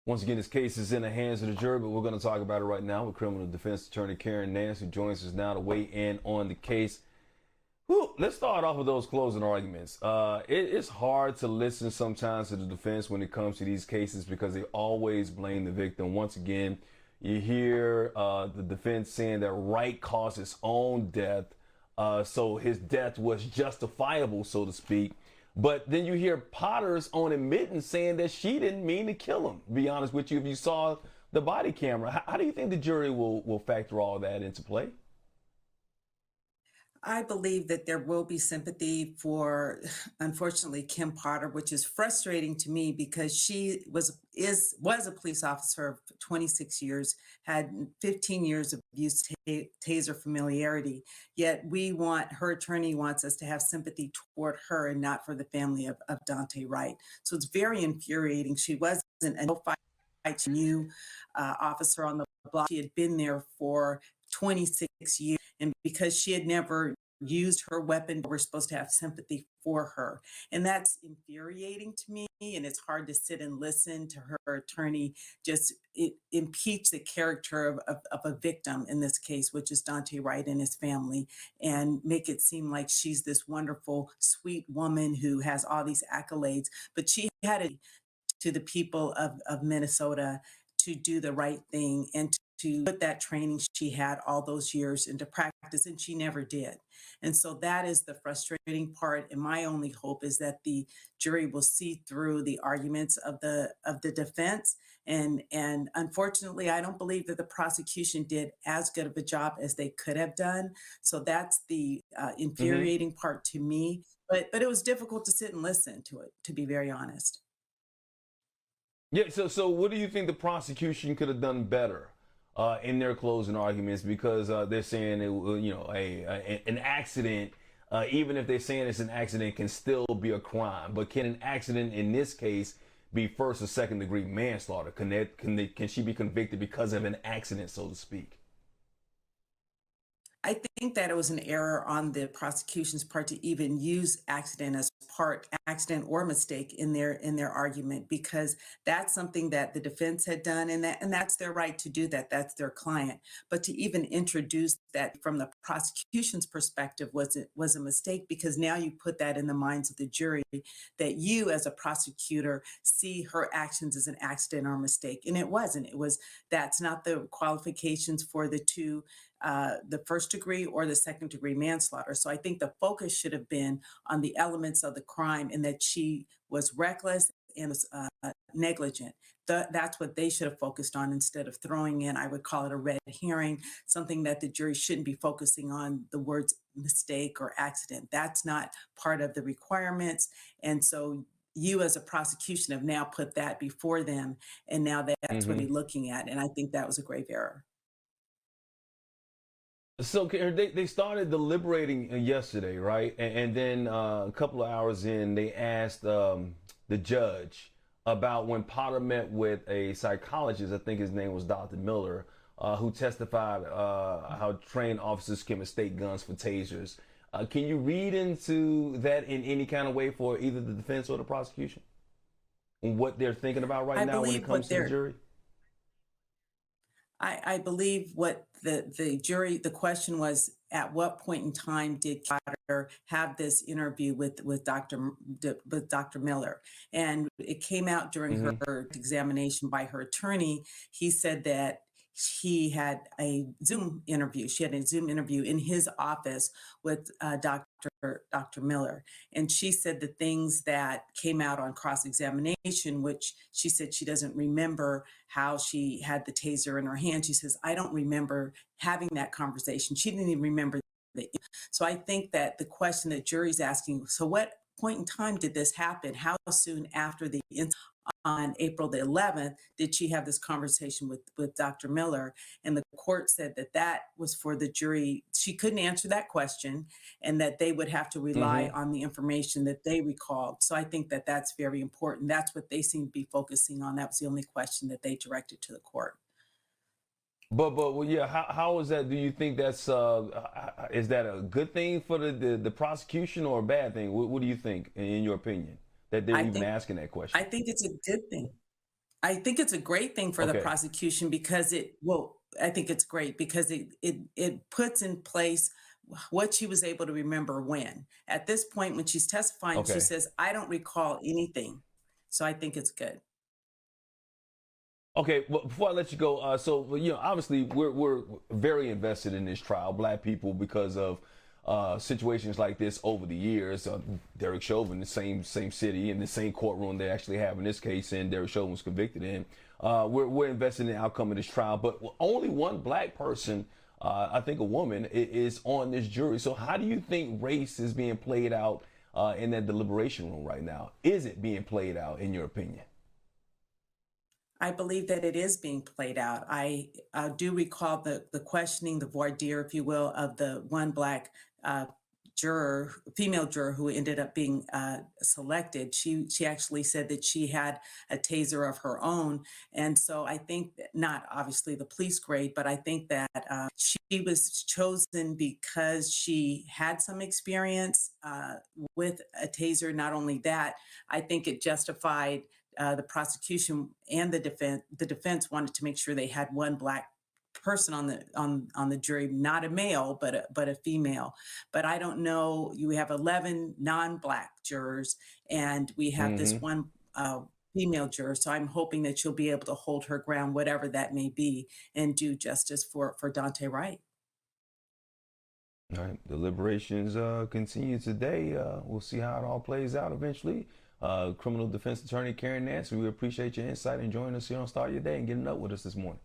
Once again, this case is in the hands of the jury, but we're going to talk about it right now with criminal defense attorney Karen Nance, who joins us now to weigh in on the case. Whew, let's start off with those closing arguments. It's hard to listen sometimes to the defense when it comes to these cases because they always blame the victim. Once again, you hear the defense saying that Wright caused his own death, so his death was justifiable, so to speak. But then you hear Potter's own admittance saying that she didn't mean to kill him. To be honest with you, if you saw the body camera, how do you think the jury will factor all that into play? I believe that there will be sympathy for, unfortunately, Kim Potter, which is frustrating to me because she was a police officer for 26 years, had 15 years of use taser familiarity. Yet her attorney wants us to have sympathy toward her and not for the family of Daunte Wright. So it's very infuriating. She wasn't a no fight new officer on the block. She had been there for 26 years. And because she had never used her weapon, we're supposed to have sympathy for her. And that's infuriating to me. And it's hard to sit and listen to her attorney just impeach the character of a victim in this case, which is Daunte Wright and his family, and make it seem like she's this wonderful, sweet woman who has all these accolades. But she had it to the people of Minnesota to do the right thing and to put that training she had all those years into practice, and she never did. And so that is the frustrating part. And my only hope is that the jury will see through the arguments of the defense. And unfortunately, I don't believe that the prosecution did as good of a job as they could have done. So that's the Hmm. infuriating part to me. But it was difficult to sit and listen to it, to be very honest. Yeah. So what do you think the prosecution could have done better in their closing arguments? Because they're saying an accident, even if they're saying it's an accident, can still be a crime. But can an accident in this case be first or second degree manslaughter? Can she be convicted because of an accident, so to speak? I think that it was an error on the prosecution's part to even use accident or mistake in their argument, because that's something that the defense had done, and that's their right to do that. That's their client. But to even introduce that from the prosecution's perspective was a mistake, because now you put that in the minds of the jury that you as a prosecutor see her actions as an accident or a mistake, and it wasn't. That's not the qualifications for the first degree or the second degree manslaughter. So I think the focus should have been on the elements of the crime and that she was reckless and was negligent. That's what they should have focused on instead of throwing in, I would call it a red herring, something that the jury shouldn't be focusing on, the words mistake or accident. That's not part of the requirements. And so you as a prosecution have now put that before them, and now that's what they're Hmm. looking at. And I think that was a grave error. So they started deliberating yesterday, right? And then a couple of hours in, they asked the judge about when Potter met with a psychologist. I think his name was Dr. Miller, who testified how trained officers can mistake guns for tasers. Can you read into that in any kind of way for either the defense or the prosecution? And what they're thinking about right I now when it believe comes what to the they're jury? I believe what the jury, the question was, at what point in time did Potter have this interview with Dr. Miller? And it came out during Hmm. her examination by her attorney. He said that he had a Zoom interview. She had a Zoom interview in his office with Dr. Miller. And she said the things that came out on cross examination, which she said she doesn't remember how she had the taser in her hand. She says, I don't remember having that conversation. She didn't even remember the. So I think that the question that jury's asking, so what point in time did this happen? How soon after the incident on April the 11th did she have this conversation with Dr. Miller? And the court said that that was for the jury. She couldn't answer that question, and that they would have to rely Hmm. on the information that they recalled. So I think that that's very important. That's what they seem to be focusing on. That was the only question that they directed to the court. But well, yeah, how is that? Do you think that's is that a good thing for the prosecution or a bad thing? What do you think, in your opinion, that they're I even think asking that I question? think it's a good thing. I think it's a great thing for the Okay. prosecution because I think it's great because it puts in place what she was able to remember when. At this point, when she's testifying, she Okay. says, "I don't recall anything." So I think it's good. Okay, well, before I let you go, so well, obviously we're very invested in this trial, Black people, because of situations like this over the years. Derek Chauvin, the same city in the same courtroom they actually have in this case, and Derek Chauvin was convicted in. We're invested in the outcome of this trial, but only one Black person, I think a woman, is on this jury. So how do you think race is being played out in that deliberation room right now? Is it being played out, in your opinion? I believe that it is being played out. I do recall the questioning, the voir dire, if you will, of the one Black uh, juror, female juror who ended up being selected. She actually said that she had a taser of her own, and so I think that not obviously the police grade, but I think that she was chosen because she had some experience with a taser. Not only that, I think it justified the prosecution and the defense. The defense wanted to make sure they had one Black person on the jury, not a male, but a female. But I don't know. You have 11 non-Black jurors, and we have this Mm-hmm. one female juror. So I'm hoping that she'll be able to hold her ground, whatever that may be, and do justice for Daunte Wright. All right, deliberations continue today. We'll see how it all plays out eventually. Criminal defense attorney Karen Nance, we appreciate your insight and joining us here on Start Your Day and getting up with us this morning.